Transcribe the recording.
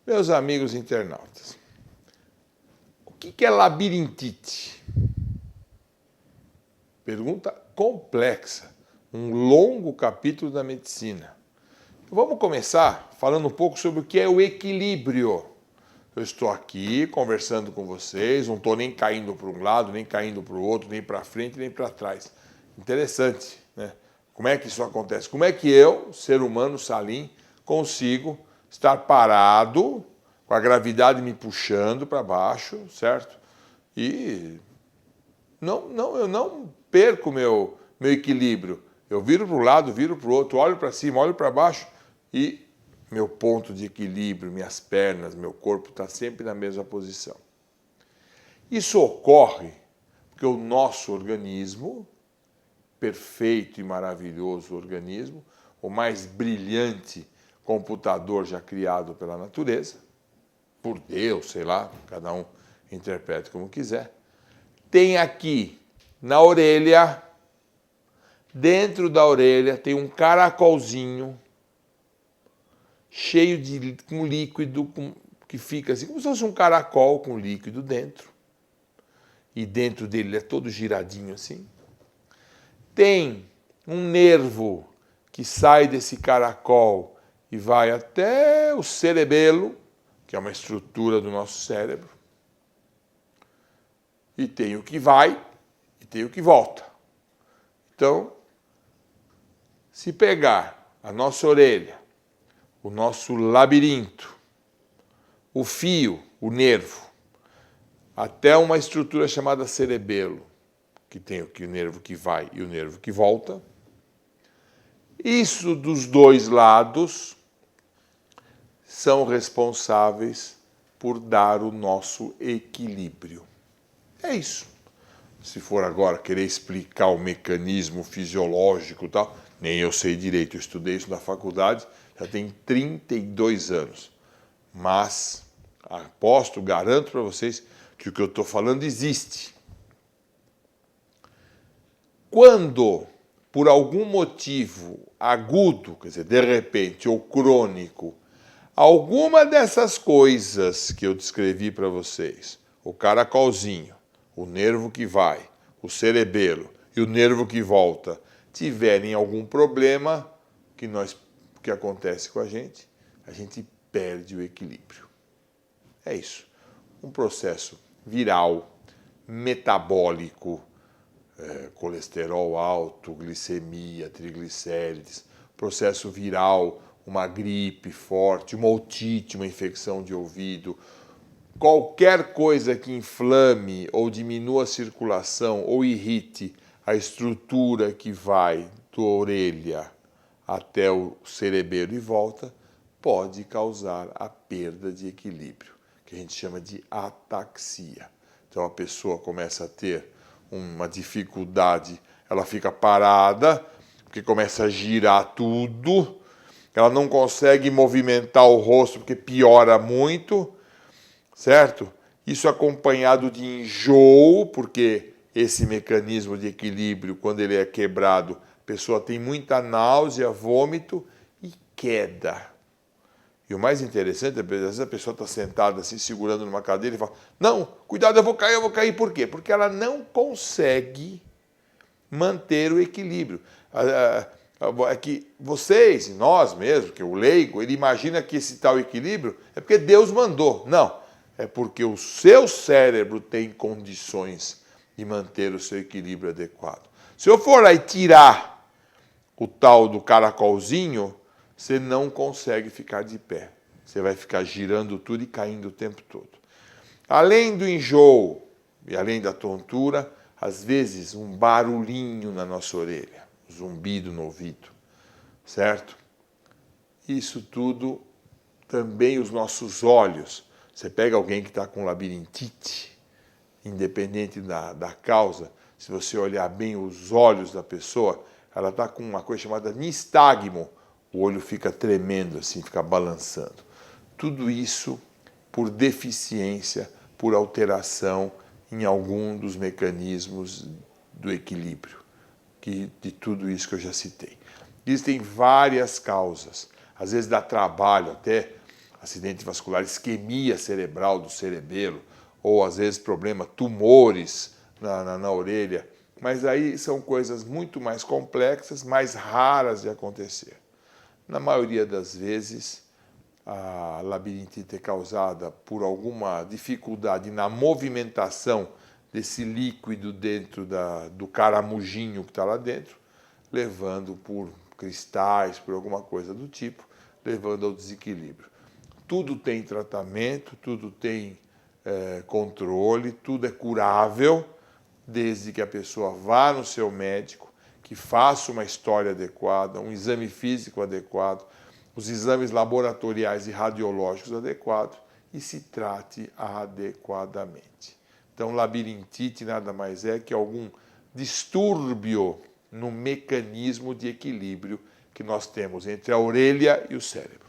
Meus amigos internautas, o que é labirintite? Pergunta complexa, um longo capítulo da medicina. Vamos começar falando um pouco sobre o que é o equilíbrio. Eu estou aqui conversando com vocês, não estou nem caindo para um lado, nem caindo para o outro, nem para frente, nem para trás. Interessante, né? Como é que isso acontece? Como é que eu, ser humano, Salim, consigo estar parado, com a gravidade me puxando para baixo, certo? E eu não perco meu equilíbrio. Eu viro para um lado, viro para o outro, olho para cima, olho para baixo e meu ponto de equilíbrio, minhas pernas, meu corpo está sempre na mesma posição. Isso ocorre porque o nosso organismo, perfeito e maravilhoso organismo, o mais brilhante computador já criado pela natureza, por Deus, sei lá, cada um interprete como quiser, tem aqui na orelha, dentro da orelha, tem um caracolzinho cheio com líquido que fica assim, como se fosse um caracol com líquido dentro. E dentro dele é todo giradinho assim. Tem um nervo que sai desse caracol e vai até o cerebelo, que é uma estrutura do nosso cérebro. E tem o que vai e tem o que volta. Então, se pegar a nossa orelha, o nosso labirinto, o fio, o nervo, até uma estrutura chamada cerebelo, que tem o nervo que vai e o nervo que volta, isso dos dois lados são responsáveis por dar o nosso equilíbrio. É isso. Se for agora querer explicar o mecanismo fisiológico e tal, nem eu sei direito, eu estudei isso na faculdade, já tem 32 anos. Mas aposto, garanto para vocês que o que eu estou falando existe. Quando, por algum motivo agudo, quer dizer, de repente, ou crônico, alguma dessas coisas que eu descrevi para vocês, o caracolzinho, o nervo que vai, o cerebelo e o nervo que volta, tiverem algum problema, o que acontece com a gente perde o equilíbrio. É isso. Um processo viral, metabólico, colesterol alto, glicemia, triglicérides, processo viral, uma gripe forte, uma otite, uma infecção de ouvido, qualquer coisa que inflame ou diminua a circulação ou irrite a estrutura que vai da orelha até o cerebelo e volta, pode causar a perda de equilíbrio, que a gente chama de ataxia. Então a pessoa começa a ter uma dificuldade, ela fica parada, porque começa a girar tudo, ela não consegue movimentar o rosto porque piora muito, certo? Isso acompanhado de enjoo, porque esse mecanismo de equilíbrio, quando ele é quebrado, a pessoa tem muita náusea, vômito e queda. E o mais interessante, às vezes a pessoa está sentada assim, segurando numa cadeira e fala, não, cuidado, eu vou cair. Por quê? Porque ela não consegue manter o equilíbrio. É que vocês, nós mesmo, que o leigo, ele imagina que esse tal equilíbrio é porque Deus mandou. Não, é porque o seu cérebro tem condições de manter o seu equilíbrio adequado. Se eu for lá e tirar o tal do caracolzinho, você não consegue ficar de pé. Você vai ficar girando tudo e caindo o tempo todo. Além do enjoo e além da tontura, às vezes um barulhinho na nossa orelha, um zumbido no ouvido, certo? Isso tudo, também os nossos olhos. Você pega alguém que está com labirintite, independente da causa, se você olhar bem os olhos da pessoa, ela está com uma coisa chamada nistagmo, o olho fica tremendo assim, fica balançando. Tudo isso por deficiência, por alteração em algum dos mecanismos do equilíbrio, de tudo isso que eu já citei. Existem várias causas, às vezes dá trabalho até acidente vascular, isquemia cerebral do cerebelo, ou às vezes tumores na orelha. Mas aí são coisas muito mais complexas, mais raras de acontecer. Na maioria das vezes, a labirintite é causada por alguma dificuldade na movimentação desse líquido dentro do caramujinho que está lá dentro, levando por cristais, por alguma coisa do tipo, levando ao desequilíbrio. Tudo tem tratamento, tudo tem controle, tudo é curável, desde que a pessoa vá no seu médico, que faça uma história adequada, um exame físico adequado, os exames laboratoriais e radiológicos adequados e se trate adequadamente. Então, labirintite nada mais é que algum distúrbio no mecanismo de equilíbrio que nós temos entre a orelha e o cérebro.